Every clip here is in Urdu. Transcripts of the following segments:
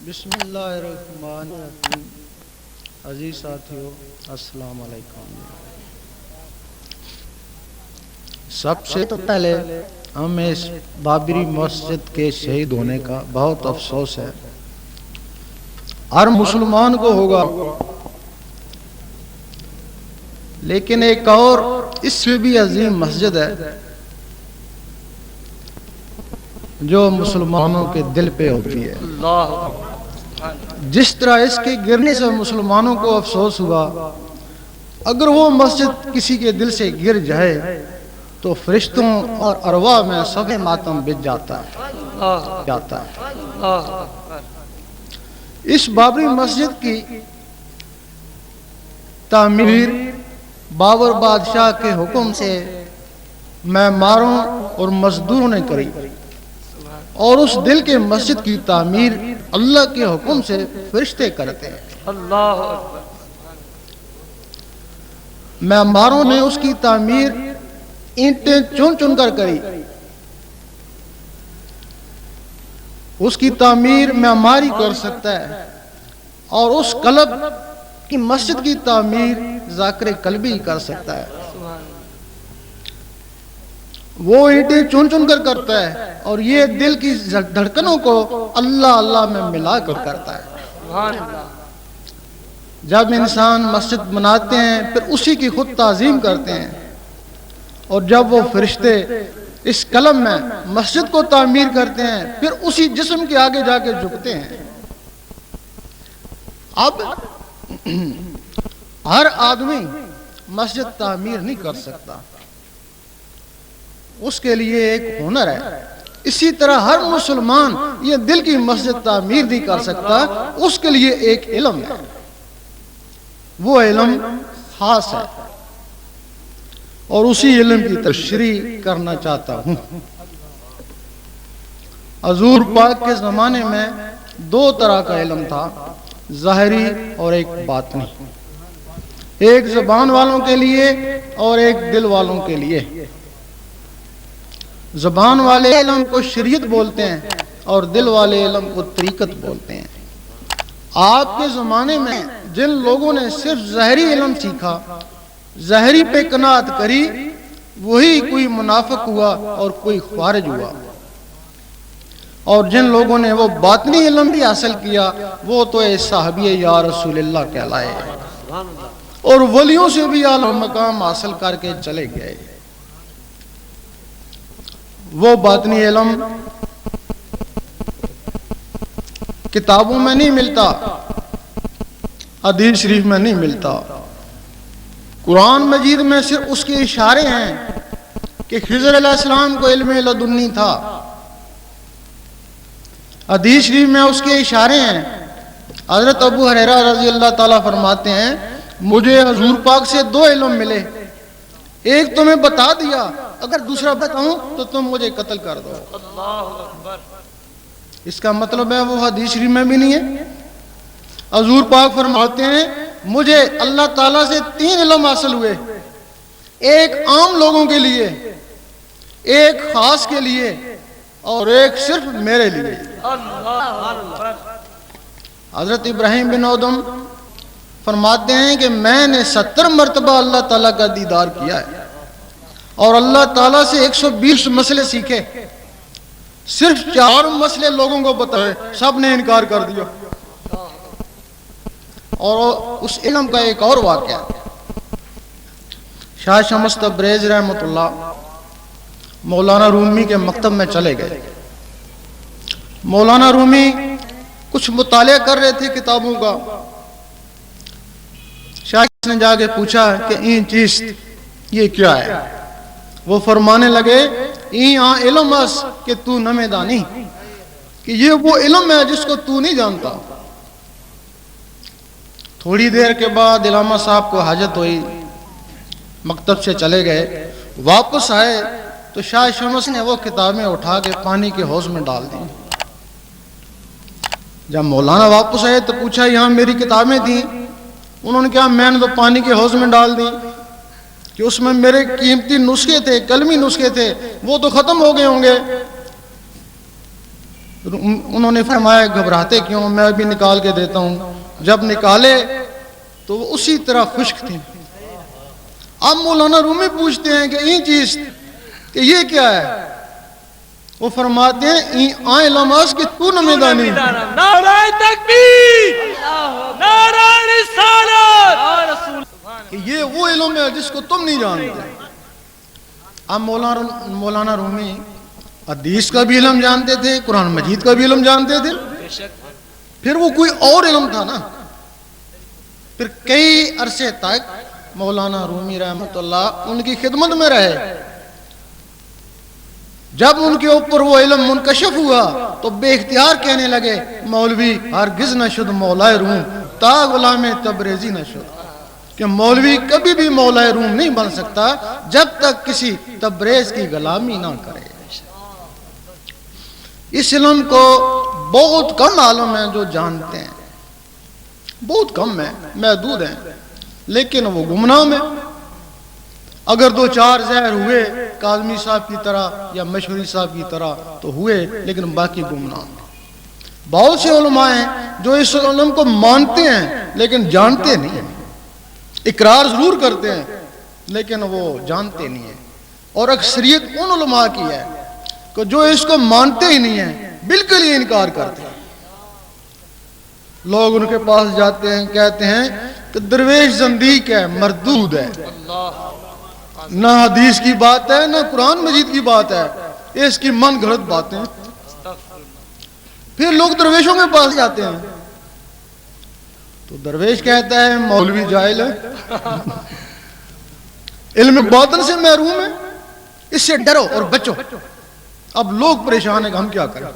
بسم اللہ الرحمن الرحیم. عزیز ساتھیو، السلام علیکم. سب سے تو پہلے ہمیں اس بابری مسجد کے شہید ہونے کا بہت افسوس ہے. ہر مسلمان کو ہوگا، لیکن ایک اور اس سے بھی عظیم مسجد ہے جو مسلمانوں کے دل پہ ہوتی ہے. جس طرح اس کے گرنے سے مسلمانوں کو افسوس ہوا، اگر وہ مسجد کسی کے دل سے گر جائے تو فرشتوں اور ارواح میں صف ماتم بچ جاتا ہے. اس بابری مسجد کی تعمیر بابر بادشاہ کے حکم سے معماروں اور مزدوروں نے کری، اور اس دل کے مسجد کی تعمیر اللہ کے حکم سے فرشتے کرتے ہیں. اللہ اکبر. معماروں نے اس کی تعمیر اینٹیں چن چن کر کری. اس کی تعمیر معماری کر سکتا ہے، اور اس قلب کی مسجد کی تعمیر ذاکر قلبی کر سکتا ہے. وہ اینٹیں چن چن کر کرتا ہے، اور یہ دل کی دھڑکنوں کو اللہ اللہ میں ملا کر کرتا ہے. جب انسان مسجد بناتے ہیں پھر اسی کی خود تعظیم کرتے ہیں، اور جب وہ فرشتے اس قلم میں مسجد کو تعمیر کرتے ہیں پھر اسی جسم کے آگے جا کے جھکتے ہیں. اب ہر آدمی مسجد تعمیر نہیں کر سکتا، اس کے لیے ایک ہنر ہے. اسی طرح ہر مسلمان یہ دل کی مسجد تعمیر نہیں کر سکتا، اس کے لیے ایک علم ہے. وہ علم خاص ہے، اور اسی علم کی تشریح کرنا چاہتا ہوں. حضور پاک کے زمانے میں دو طرح کا علم تھا، ظاہری اور ایک باطنی. ایک زبان والوں کے لیے اور ایک دل والوں کے لیے. زبان والے علم کو شریعت بولتے ہیں اور دل والے علم کو طریقت بولتے ہیں. آپ کے زمانے میں جن لوگوں نے صرف ظاہری علم سیکھا، ظاہری پہ قناعت کری، وہی کوئی منافق ہوا اور کوئی خارج ہوا. اور جن لوگوں نے وہ باطنی علم بھی حاصل کیا، وہ تو اے صحابی یا رسول اللہ کہلائے، اور ولیوں سے بھی اعلیٰ مقام حاصل کر کے چلے گئے. وہ باطنی علم کتابوں میں نہیں ملتا، حدیث شریف میں نہیں ملتا. قرآن مجید میں صرف اس کے اشارے ہیں کہ خضر علیہ السلام کو علم لدنی تھا. حدیث شریف میں اس کے اشارے ہیں. حضرت ابو ہریرہ رضی اللہ تعالیٰ فرماتے ہیں، مجھے حضور پاک سے دو علم ملے، ایک تمہیں بتا دیا، اگر دوسرا بتاؤں تو تم مجھے قتل کر دو. اس کا مطلب ہے وہ حدیث شریف میں بھی نہیں ہے. حضور پاک فرماتے ہیں، مجھے اللہ تعالیٰ سے تین علم حاصل ہوئے، ایک عام لوگوں کے لیے، ایک خاص کے لیے، اور ایک صرف میرے لیے. حضرت ابراہیم بن ادم فرماتے ہیں کہ میں نے 70 مرتبہ اللہ تعالیٰ کا دیدار کیا ہے، اور اللہ تعالیٰ سے 120 مسئلے سیکھے، صرف 4 مسئلے لوگوں کو بتائے، سب نے انکار کر دیا. اور اس علم کا ایک اور واقعہ، شاہ شمس تبریز رحمۃ اللہ مولانا رومی کے مکتب میں چلے گئے. مولانا رومی کچھ مطالعہ کر رہے تھے کتابوں کا. شاہ نے جا کے پوچھا کہ این چیز یہ کیا ہے؟ وہ فرمانے لگے، علم اس کہ تو نہ دانی، کہ یہ وہ علم ہے جس کو تو نہیں جانتا. تھوڑی دیر کے بعد علامہ صاحب کو حاجت ہوئی، مکتب سے چلے گئے. واپس آئے تو شاہ شمس نے وہ کتابیں اٹھا کے پانی کے حوض میں ڈال دی. جب مولانا واپس آئے تو پوچھا، یہاں میری کتابیں تھیں؟ انہوں نے کہا، میں نے تو پانی کے حوض میں ڈال دی، کہ اس میں میرے قیمتی نسخے تھے، قلمی نسخے تھے، وہ تو ختم ہو گئے ہوں گے. انہوں نے فرمایا گھبراتے کیوں، میں بھی نکال کے دیتا ہوں۔ جب نکالے تو وہ اسی طرح خشک تھیں۔ اب مولانا رومی پوچھتے ہیں کہ یہ چیز کہ یہ کیا ہے؟ وہ فرماتے ہیں آئیں لماس کی تو نمیدانی، نعرہ تکبیر، نعرہ رسالت، کہ یہ وہ علم ہے جس کو تم نہیں جانتے۔ اب مولانا رومی حدیث کا بھی علم جانتے تھے، قرآن مجید کا بھی علم جانتے تھے، پھر وہ کوئی اور علم تھا نا۔ پھر کئی عرصے تک مولانا رومی رحمۃ اللہ ان کی خدمت میں رہے۔ جب ان کے اوپر وہ علم منکشف ہوا تو بے اختیار کہنے لگے مولوی ہرگز نہ شد مولائے روم تا غلام تبریزی نہ شد، کہ مولوی کبھی بھی مولائے روم نہیں بن سکتا جب تک کسی تبریز کی غلامی نہ کرے۔ اس علم کو بہت کم عالم ہیں جو جانتے ہیں، بہت کم ہیں، محدود ہیں، لیکن وہ گمنام ہیں۔ اگر دو چار زہر ہوئے کاظمی صاحب کی طرح یا مشوری صاحب کی طرح تو ہوئے، لیکن باقی گمنام ہیں۔ بہت سے علماء ہیں جو اس علم کو مانتے ہیں لیکن جانتے نہیں ہیں، اقرار ضرور کرتے ہیں لیکن وہ جانتے نہیں ہیں۔ اور اکثریت ان علماء کی ہے کہ جو اس کو مانتے ہی نہیں ہیں، بالکل ہی انکار کرتے ہیں۔ لوگ ان کے پاس جاتے ہیں، کہتے ہیں کہ درویش زندیق ہے، مردود ہے، نہ حدیث کی بات ہے نہ قرآن مجید کی بات ہے، اس کی من گھڑت باتیں۔ پھر لوگ درویشوں کے پاس جاتے ہیں تو درویش کہتا ہے مولوی جاہل ہے، علم باطن سے محروم ہے، اس سے ڈرو اور بچو۔ اب لوگ پریشان ہیں کہ ہم کیا کریں۔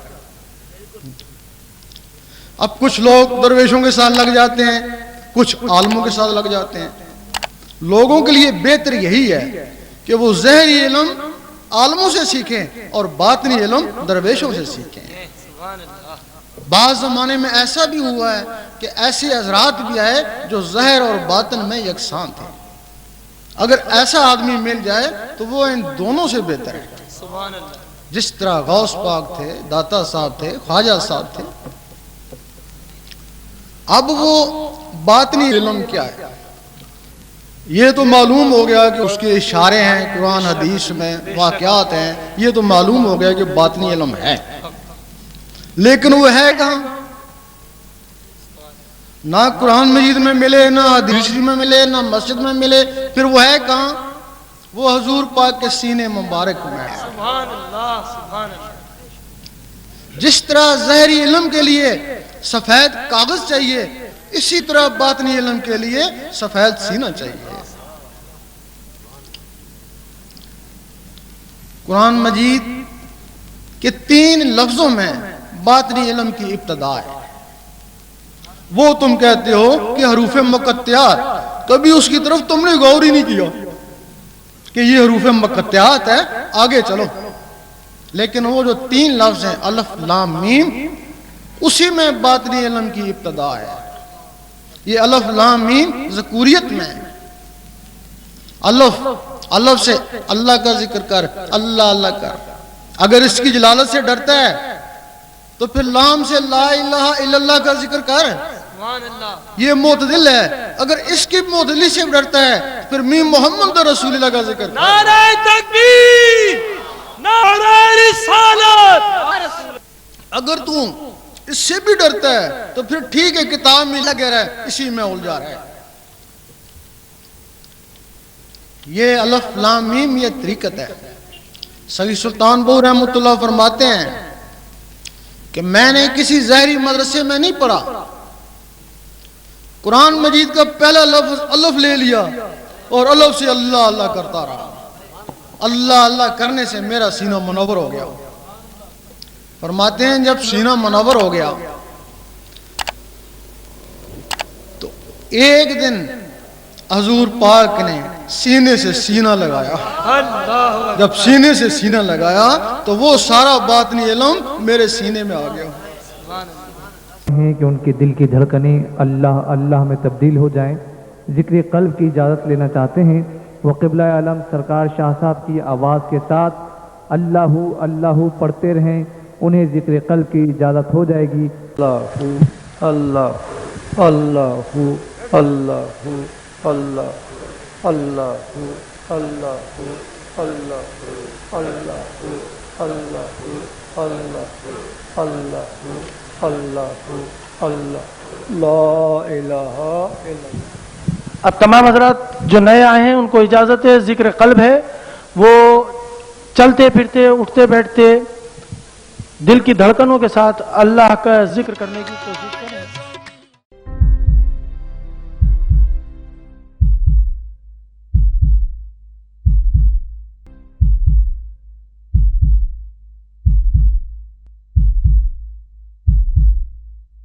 اب کچھ لوگ درویشوں کے ساتھ لگ جاتے ہیں، کچھ عالموں کے ساتھ لگ جاتے ہیں۔ لوگوں کے لیے بہتر یہی ہے کہ وہ ظاہری علم عالموں سے سیکھیں اور باطنی علم درویشوں سے سیکھیں۔ بعض زمانے میں ایسا بھی ہوا ہے کہ ایسے حضرات بھی آئے جو ظاہر اور باطن میں یکساں تھے۔ اگر ایسا آدمی مل جائے تو وہ ان دونوں سے بہتر ہے، جس طرح غوث پاک تھے، داتا صاحب تھے، خواجہ صاحب تھے۔ اب وہ باطنی علم کیا ہے؟ یہ تو معلوم ہو گیا کہ اس کے اشارے ہیں قرآن حدیث میں، واقعات ہیں، یہ تو معلوم ہو گیا کہ باطنی علم ہے، لیکن وہ ہے کہاں؟ نہ قرآن مجید میں ملے، نہ حدیث میں ملے، نہ مسجد میں ملے، پھر وہ ہے کہاں؟ وہ حضور پاک کے سینے مبارک میں ہے۔ سبحان اللہ، سبحان اللہ۔ جس طرح ظاہری علم کے لیے سفید کاغذ چاہیے، اسی طرح باطنی علم کے لیے سفید سینہ چاہیے۔ قرآن مجید کے 3 لفظوں میں باطنی علم کی ابتدا ہے۔ وہ تم کہتے ہو کہ حروف مقطعات، کبھی اس کی طرف تم نے غور ہی نہیں کیا کہ یہ حروف مقطعات ہے، آگے چلو۔ لیکن وہ جو 3 لفظ ہیں الف لام میم، اسی میں باطنی علم کی ابتدا ہے۔ یہ الف لام میم ذکوریت میں ہے۔ الف سے اللہ کا ذکر کر، اللہ اللہ کر۔ اگر اس کی جلالت سے ڈرتا ہے تو پھر لام سے لا الہ الا اللہ کا ذکر کر، یہ معتدل ہے۔ اگر اس کی معتدلی سے ڈرتا ہے پھر میم محمد رسول اللہ کا ذکر کر۔ نعرہ تکبیر، نعرہ رسالت۔ اگر تو اس سے بھی ڈرتا ہے تو پھر ٹھیک ہے، کتاب میں لگے رہے، اسی میں الجھا رہے۔ یہ الف لام میم یہ طریقت ہے۔ سید سلطان بہو رحمۃ اللہ فرماتے ہیں کہ میں نے کسی ظاہری مدرسے میں نہیں پڑھا، قرآن مجید کا پہلا لفظ الف لے لیا اور الف سے اللہ اللہ کرتا رہا۔ اللہ اللہ کرنے سے میرا سینہ منور ہو گیا۔ فرماتے ہیں جب سینہ منور ہو گیا تو ایک دن حضور پاک نے سینے سے سینہ لگایا۔ جب سینے سے سینہ لگایا تو وہ سارا باطنی علم میرے سینے میں آ گیا۔ ہیں کہ ان کے دل کی دھڑکنیں اللہ اللہ میں تبدیل ہو جائیں۔ ذکر قلب کی اجازت لینا چاہتے ہیں، وہ قبلہ عالم سرکار شاہ صاحب کی آواز کے ساتھ اللہ اللہ پڑھتے رہیں، انہیں ذکر قلب کی اجازت ہو جائے گی۔ اللہ اللہ اللہ اللہ اللہ اللہ اللہ اللہ اللہ اللہ اللہ اللہ اللہ اللہ لا الہ الا اللہ۔ اب تمام حضرات جو نئے آئے ہیں ان کو اجازت ہے، ذکر قلب ہے، وہ چلتے پھرتے اٹھتے بیٹھتے دل کی دھڑکنوں کے ساتھ اللہ کا ذکر کرنے کی کوشش